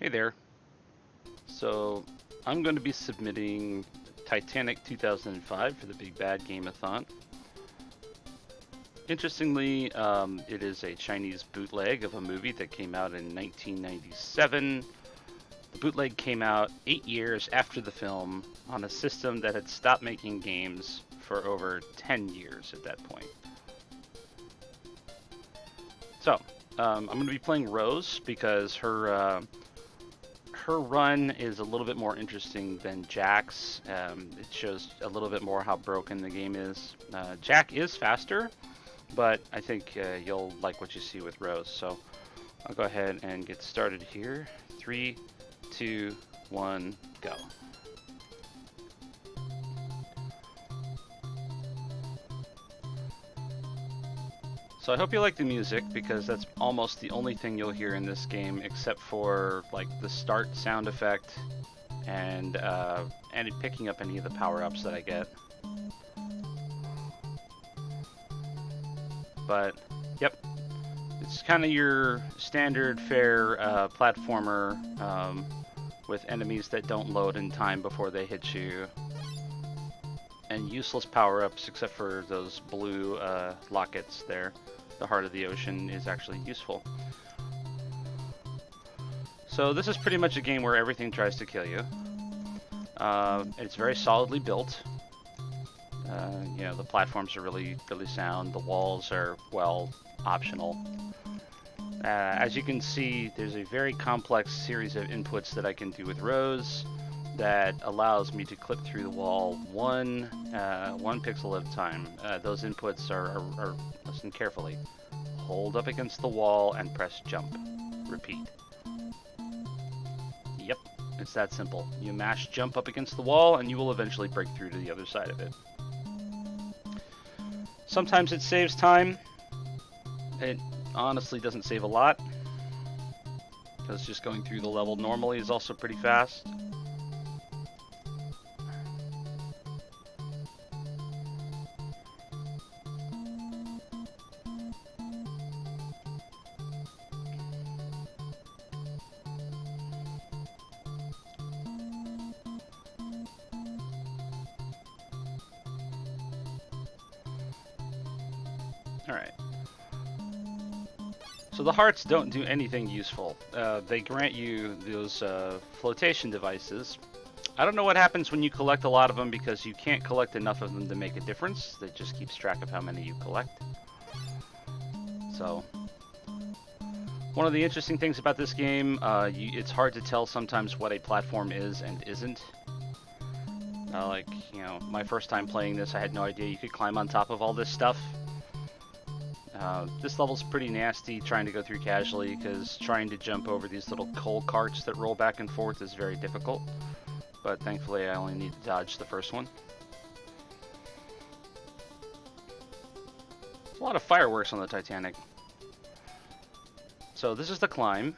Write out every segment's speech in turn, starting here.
Hey there. So I'm going to be submitting Titanic 2005 for the Big Bad Game-a-thon. Interestingly, it is a Chinese bootleg of a movie that came out in 1997. The bootleg came out 8 years after the film on a system that had stopped making games for over 10 years at that point. So, I'm going to be playing Rose because her run is a little bit more interesting than Jack's. It shows a little bit more how broken the game is. Jack is faster, but I think you'll like what you see with Rose. So I'll go ahead and get started here. 3, 2, 1, go. So I hope you like the music because that's almost the only thing you'll hear in this game except for like the start sound effect and picking up any of the power-ups that I get. But yep, it's kind of your standard fare platformer with enemies that don't load in time before they hit you. And useless power-ups except for those blue lockets there. The heart of the ocean is actually useful. So this is pretty much a game where everything tries to kill you. It's very solidly built. The platforms are really sound. The walls are, well, optional. As you can see, there's a very complex series of inputs that I can do with Rose that allows me to clip through the wall one pixel at a time. Those inputs are listen carefully. Hold up against the wall and press jump. Repeat. Yep, it's that simple. You mash jump up against the wall and you will eventually break through to the other side of it. Sometimes it saves time. It honestly doesn't save a lot, because just going through the level normally is also pretty fast. Alright. So the hearts don't do anything useful. They grant you those flotation devices. I don't know what happens when you collect a lot of them because you can't collect enough of them to make a difference. That just keeps track of how many you collect. So, one of the interesting things about this game, it's hard to tell sometimes what a platform is and isn't. My first time playing this, I had no idea you could climb on top of all this stuff. This level's pretty nasty trying to go through casually because trying to jump over these little coal carts that roll back and forth is very difficult. But thankfully I only need to dodge the first one. There's a lot of fireworks on the Titanic. So this is the climb.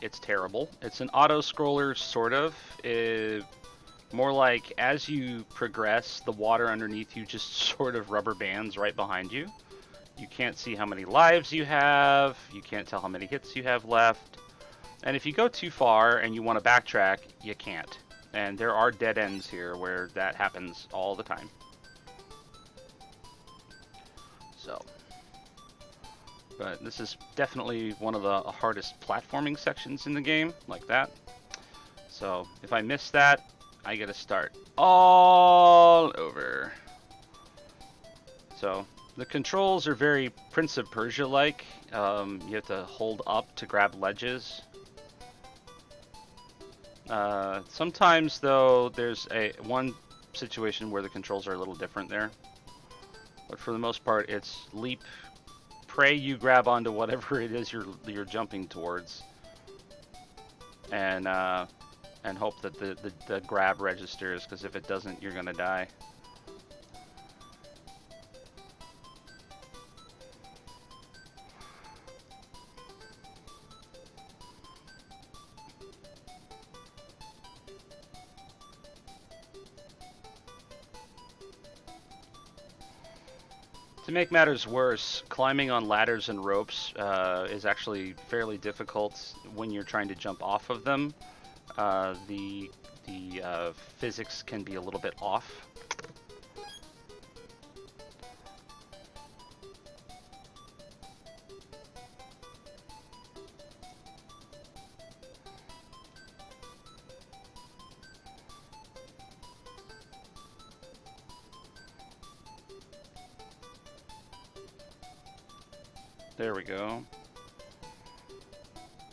It's terrible. It's an auto-scroller, sort of. More like as you progress, the water underneath you just sort of rubber bands right behind you. You can't see how many lives you have, you can't tell how many hits you have left, and if you go too far and you want to backtrack, you can't. And there are dead ends here where that happens all the time. So, but this is definitely one of the hardest platforming sections in the game, like that. So, if I miss that, I gotta start all over. So, the controls are very Prince of Persia-like. You have to hold up to grab ledges. Sometimes, though, there's one situation where the controls are a little different there. But for the most part, it's leap, pray you grab onto whatever it is you're jumping towards, and hope that the grab registers, because if it doesn't, you're gonna die. To make matters worse, climbing on ladders and ropes is actually fairly difficult when you're trying to jump off of them. The physics can be a little bit off. There we go.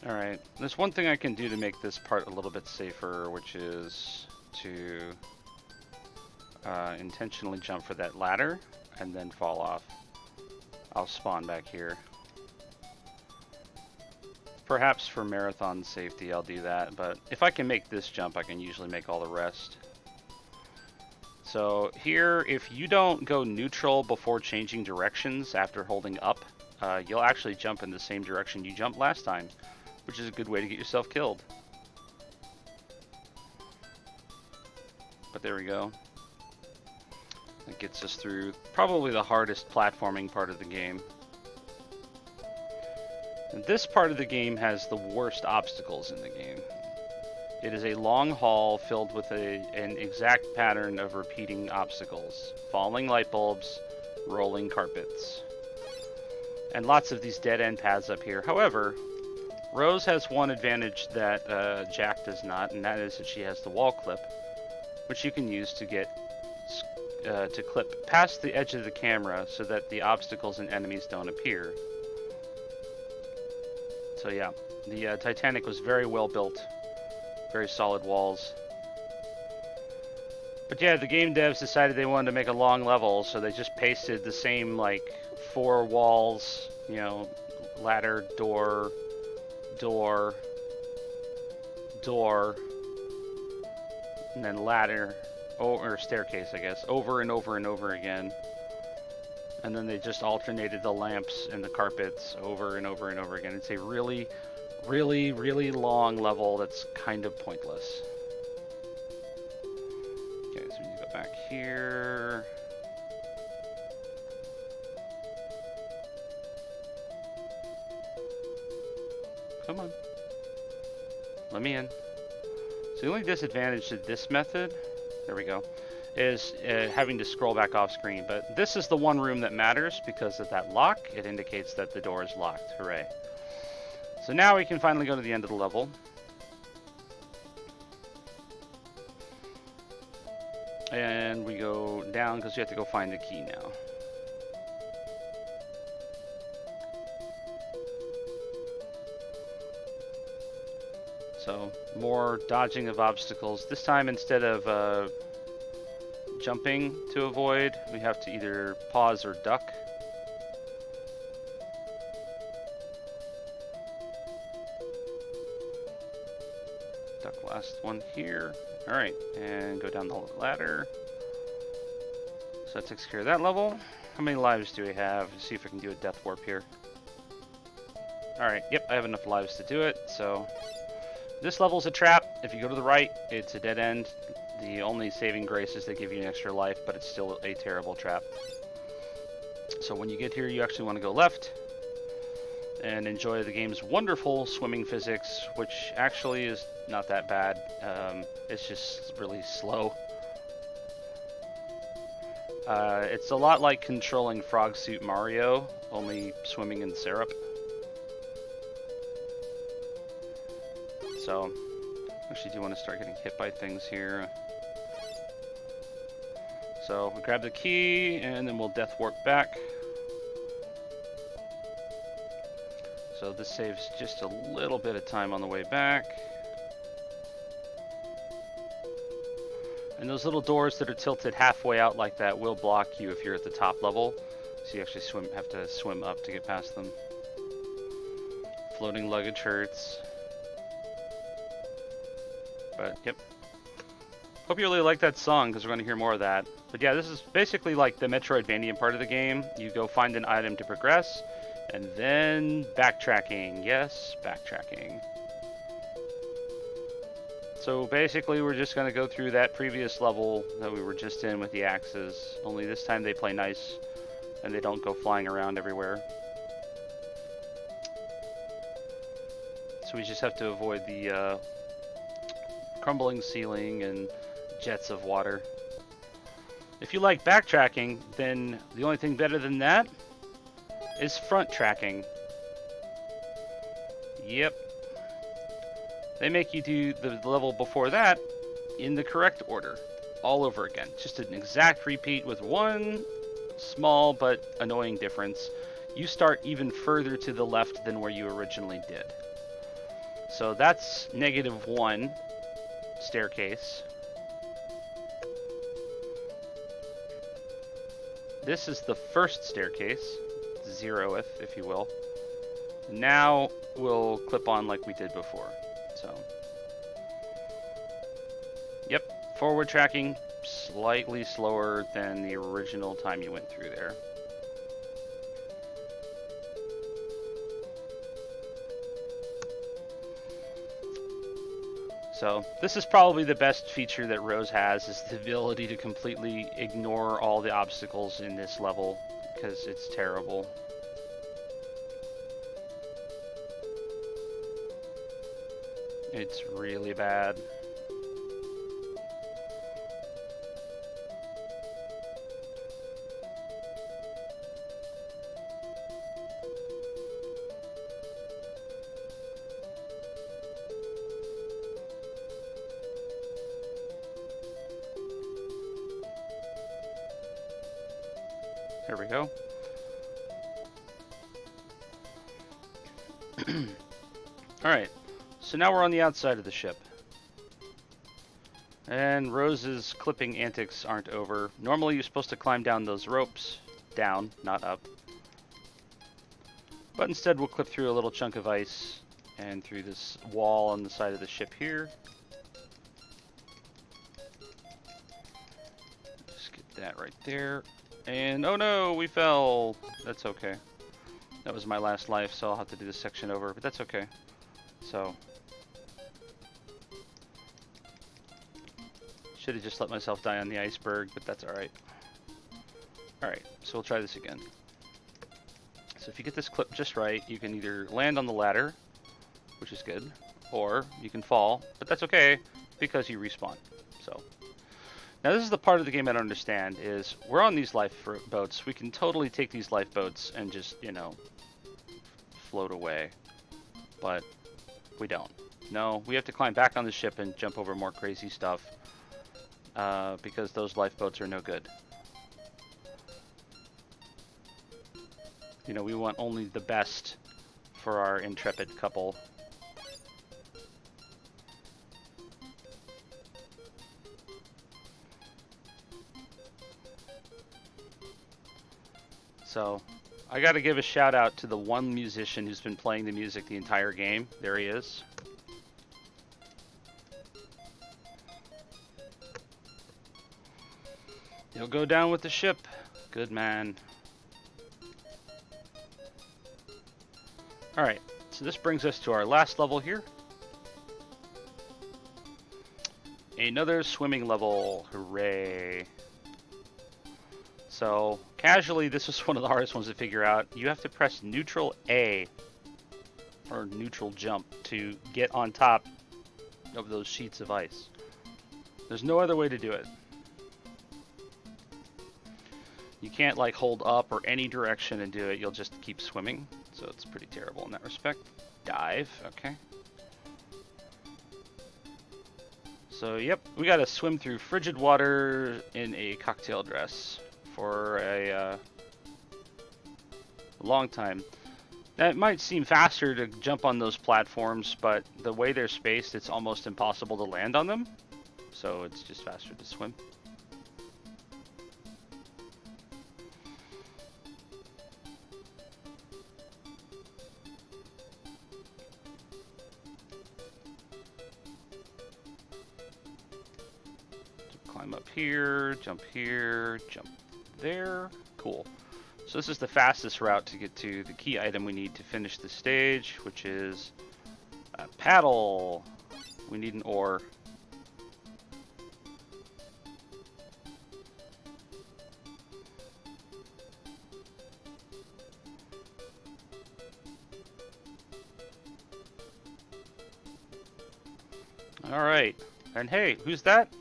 Alright, there's one thing I can do to make this part a little bit safer, which is to intentionally jump for that ladder and then fall off. I'll spawn back here. Perhaps for marathon safety I'll do that, but if I can make this jump, I can usually make all the rest. So here, if you don't go neutral before changing directions after holding up, you'll actually jump in the same direction you jumped last time, which is a good way to get yourself killed. But there we go. That gets us through probably the hardest platforming part of the game. And this part of the game has the worst obstacles in the game. It is a long hall filled with an exact pattern of repeating obstacles. Falling light bulbs, rolling carpets, and lots of these dead-end paths up here. However, Rose has one advantage that Jack does not, and that is that she has the wall clip, which you can use to get to clip past the edge of the camera so that the obstacles and enemies don't appear. So yeah, the Titanic was very well built, very solid walls. But yeah, the game devs decided they wanted to make a long level, so they just pasted the same, like, 4 walls, you know, ladder, door, door, door, and then ladder, or staircase, I guess, over and over and over again. And then they just alternated the lamps and the carpets over and over and over again. It's a really, really, really long level that's kind of pointless. Okay, so we need to go back here. Come on. Let me in. So the only disadvantage to this method, there we go, is having to scroll back off screen. But this is the one room that matters because of that lock. It indicates that the door is locked. Hooray. So now we can finally go to the end of the level. And we go down because we have to go find the key now. So, more dodging of obstacles. This time, instead of jumping to avoid, we have to either pause or duck. Duck last one here. Alright, and go down the ladder. So that takes care of that level. How many lives do we have? Let's see if I can do a death warp here. Alright, yep, I have enough lives to do it, so... This level's a trap. If you go to the right, it's a dead end. The only saving grace is they give you an extra life, but it's still a terrible trap. So when you get here, you actually want to go left and enjoy the game's wonderful swimming physics, which actually is not that bad. It's just really slow. It's a lot like controlling Frog Suit Mario, only swimming in syrup. So, actually do want to start getting hit by things here. So, we'll grab the key, and then we'll death warp back. So this saves just a little bit of time on the way back. And those little doors that are tilted halfway out like that will block you if you're at the top level. So you actually have to swim up to get past them. Floating luggage hurts. But, yep. Hope you really like that song, because we're going to hear more of that. But yeah, this is basically like the Metroidvania part of the game. You go find an item to progress, and then backtracking. Yes, backtracking. So basically, we're just going to go through that previous level that we were just in with the axes. Only this time they play nice and they don't go flying around everywhere. So we just have to avoid the crumbling ceiling and jets of water. If you like backtracking, then the only thing better than that is front tracking. Yep. They make you do the level before that in the correct order, all over again. Just an exact repeat with one small but annoying difference. You start even further to the left than where you originally did. So that's -1 staircase. This is the first staircase, 0th, if you will. Now we'll clip on like we did before. So, yep, forward tracking slightly slower than the original time you went through there. So this is probably the best feature that Rose has, is the ability to completely ignore all the obstacles in this level, because it's terrible. It's really bad. There we go. Alright, so now we're on the outside of the ship. And Rose's clipping antics aren't over. Normally you're supposed to climb down those ropes. Down, not up. But instead we'll clip through a little chunk of ice and through this wall on the side of the ship here. Just get that right there. And oh no, we fell. That's okay. That was my last life, so I'll have to do this section over, but that's okay. So, should have just let myself die on the iceberg, but that's alright. Alright, so we'll try this again. So if you get this clip just right, you can either land on the ladder, which is good, or you can fall, but that's okay, because you respawn. So, now this is the part of the game I don't understand, is we're on these lifeboats. We can totally take these lifeboats and just, you know, float away. But we don't. No, we have to climb back on the ship and jump over more crazy stuff, because those lifeboats are no good. You know, we want only the best for our intrepid couple. So, I gotta give a shout out to the one musician who's been playing the music the entire game. There he is. He'll go down with the ship. Good man. Alright, so this brings us to our last level here. Another swimming level. Hooray. So, casually, this was one of the hardest ones to figure out. You have to press neutral A, or neutral jump, to get on top of those sheets of ice. There's no other way to do it. You can't, like, hold up or any direction and do it. You'll just keep swimming. So it's pretty terrible in that respect. Dive, okay. So, yep, we gotta swim through frigid water in a cocktail dress for a long time. Now, it might seem faster to jump on those platforms, but the way they're spaced, it's almost impossible to land on them. So it's just faster to swim. So climb up here, jump there. Cool. So this is the fastest route to get to the key item we need to finish the stage, which is a paddle. We need an oar. All right. And hey, who's that?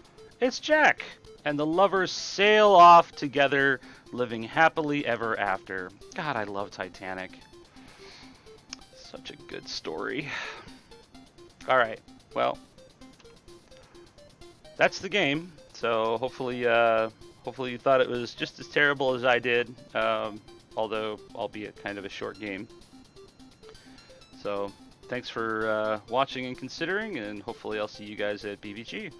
It's Jack. And the lovers sail off together, living happily ever after. God, I love Titanic. Such a good story. All right. Well, that's the game. So hopefully, hopefully you thought it was just as terrible as I did. Although, albeit kind of a short game. So thanks for watching and considering, and hopefully I'll see you guys at BBG.